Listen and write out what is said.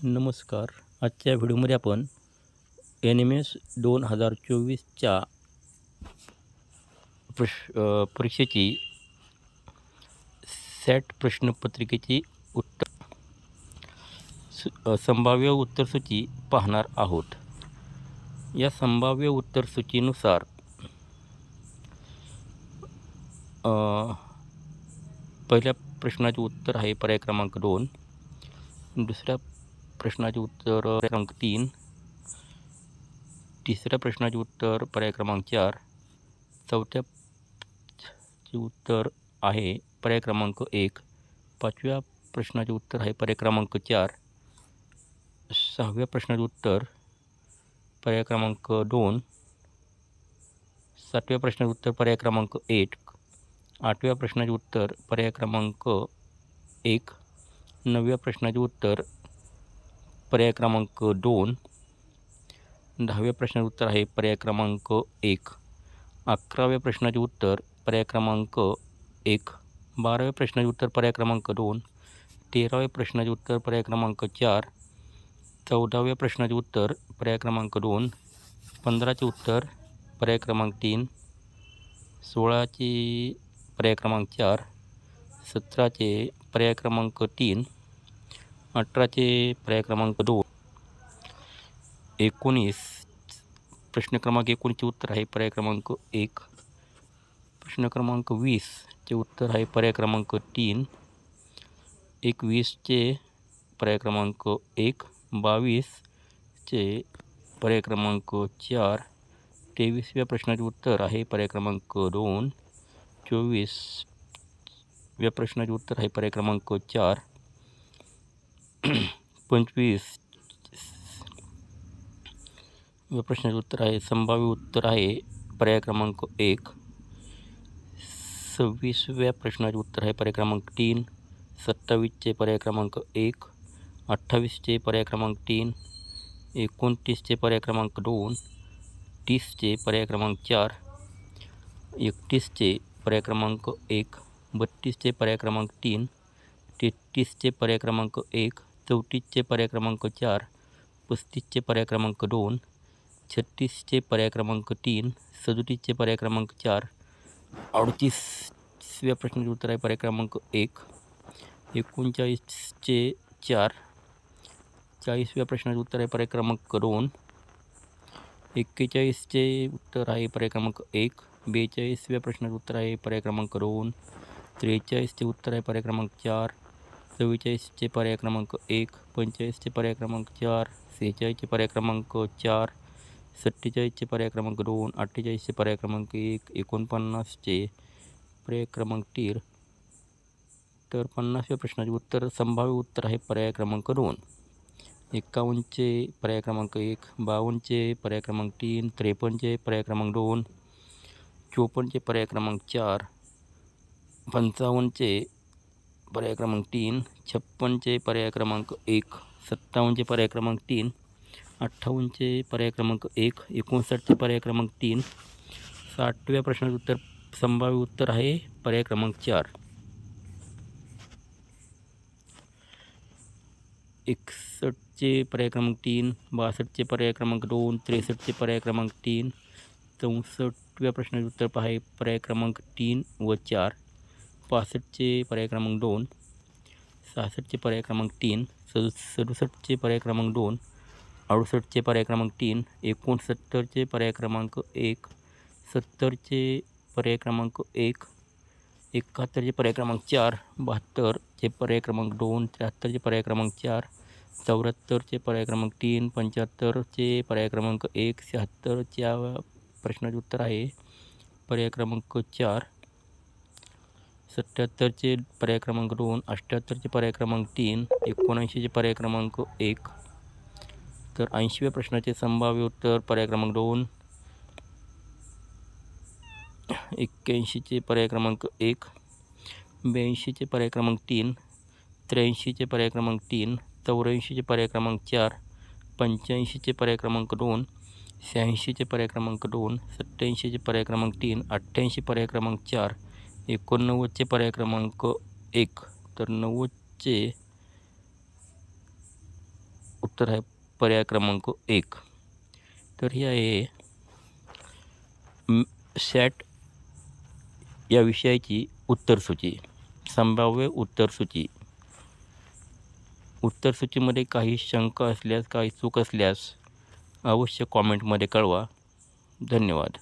नमस्कार. आजच्या व्हिडिओमध्ये आपण NMS 2024च्या परीक्षेची सॅट प्रश्नपत्रिकेची संभाव्य उत्तरसूची पाहणार आहोत. या संभाव्य उत्तरसूचीनुसार पहिल्या प्रश्नाचे उत्तर आहे पर्याय क्रमांक 2, दुसऱ्या प्रश्नाचे उत्तर पर्याय क्रमांक 3, तिसऱ्या प्रश्नाचे उत्तर पर्याय क्रमांक 4, चौथ्याचे उत्तर आहे पर्याय क्रमांक 1, पाचव्या प्रश्नाचे उत्तर आहे पर्याय क्रमांक 4, सहाव्या प्रश्नाचे उत्तर पर्याय क्रमांक 2, सातव्या प्रश्नाचे उत्तर पर्याय क्रमांक 8, आठव्या प्रश्नाचे उत्तर पर्याय क्रमांक 1, नवव्या प्रश्नाचे उत्तर पर्याय क्रमांक 2, 10व्या प्रश्नाचे उत्तर आहे पर्याय क्रमांक 1, 11व्या प्रश्नाचे उत्तर पर्याय क्रमांक 1, 12व्या प्रश्नाचे उत्तर पर्याय क्रमांक 2, 13व्या प्रश्नाचे उत्तर पर्याय क्रमांक 4, 14व्या प्रश्नाचे उत्तर पर्याय क्रमांक 2, 15चे उत्तर पर्याय क्रमांक 3, 16चे पर्याय क्रमांक 4, 17चे पर्याय क्रमांक 3, 18चे पर्याय क्रमांक 2, 19 प्रश्न क्रमांक 19चे उत्तर आहे पर्याय क्रमांक 1, प्रश्न क्रमांक 20चे उत्तर आहे पर्याय क्रमांक 3, 21चे पर्याय क्रमांक 1, 22चे पर्याय क्रमांक 4, 23व्या प्रश्नाचे उत्तर आहे पर्याय क्रमांक 2, 24व्या प्रश्नाचे उत्तर आहे पर्याय क्रमांक 4, 25व्या प्रश्नाचे उत्तर आहे संभाव्य उत्तर आहे पर्याय क्रमांक 1, 26व्या प्रश्नाचे उत्तर आहे पर्याय क्रमांक 3, 27चे पर्याय क्रमांक 1, 28चे पर्याय क्रमांक 3, 29चे पर्याय क्रमांक 2, 30चे पर्याय क्रमांक 4, 31चे पर्याय क्रमांक 1, 32चे पर्याय क्रमांक 3, 33चे पर्याय क्रमांक 1, 34चे पर्याय क्रमांक 4, 35चे पर्याय क्रमांक 2, 36चे पर्याय क्रमांक 3, 37चे पर्याय क्रमांक 4, 38व्या प्रश्नाचे उत्तर आहे पर्याय क्रमांक 1, 39चे 4, 40व्या प्रश्नाचे उत्तर आहे पर्याय क्रमांक 2, 41चे उत्तर आहे पर्याय क्रमांक 1, 42व्या प्रश्नाचे उत्तर आहे पर्याय क्रमांक 2, 43चे उत्तर आहे पर्याय क्रमांक 4, 44चे पर्याय क्रमांक 1, 45चे पर्याय क्रमांक 4, 46चे पर्याय क्रमांक 4, 47चे पर्याय क्रमांक 2, 48चे पर्याय क्रमांक 1, 49चे पर्याय क्रमांक 3, तर 50व्या प्रश्नाचे उत्तर संभाव्य उत्तर आहे पर्याय क्रमांक 2, 51चे पर्याय क्रमांक 1, 52चे पर्याय क्रमांक 3, 53चे पर्याय क्रमांक 2, 54चे पर्याय क्रमांक 4, 55चे पर्याय क्रमांक 3, 56चे पर्याय क्रमांक 1, 57चे पर्याय क्रमांक 3, 58चे पर्याय क्रमांक 1, 59चे पर्याय क्रमांक 3, 60व्या प्रश्नाचे उत्तर संभाव्य उत्तर आहे पर्याय क्रमांक 4, 61चे पर्याय क्रमांक 3, 62चे पर्याय क्रमांक 2, 63चे पर्याय क्रमांक 3, 64व्या प्रश्नाचे उत्तर आहे पर्याय क्रमांक 3 व 4, 65चे पर्याय क्रमांक 2, 66चे पर्याय क्रमांक 3, 67चे पर्याय क्रमांक 2, 68चे पर्याय क्रमांक 3, 69चे पर्याय क्रमांक 1, 70चे पर्याय क्रमांक 1, 71चे पर्याय क्रमांक 4, 72चे पर्याय क्रमांक 2, 73चे पर्याय क्रमांक 4, 74चे पर्याय क्रमांक 3, 75चे पर्याय क्रमांक 1, 76च्या प्रश्नाचे उत्तर आहे पर्याय क्रमांक 4, 77चे पर्याय क्रमांक 2, 78चे पर्याय क्रमांक 3, 79चे पर्याय क्रमांक 1, तर 80व्या प्रश्नाचे संभाव्य उत्तर पर्याय क्रमांक 2, 81चे पर्याय क्रमांक 1, 82चे पर्याय क्रमांक 3, 83चे पर्याय क्रमांक 3, 84चे पर्याय क्रमांक 4, 85चे पर्याय क्रमांक 2, 86चे पर्याय क्रमांक 2, 87चे पर्याय क्रमांक 3, 88 पर्याय क्रमांक 4, 89चे पर्याय क्रमांक 1, तर 90चे उत्तर आहे पर्याय क्रमांक 1. तर ही आहे सॅट या विषयाची उत्तरसूची, संभाव्य उत्तरसूची. उत्तरसूचीमध्ये काही शंका असल्यास, काही चूक असल्यास अवश्य कॉमेंटमध्ये कळवा. धन्यवाद.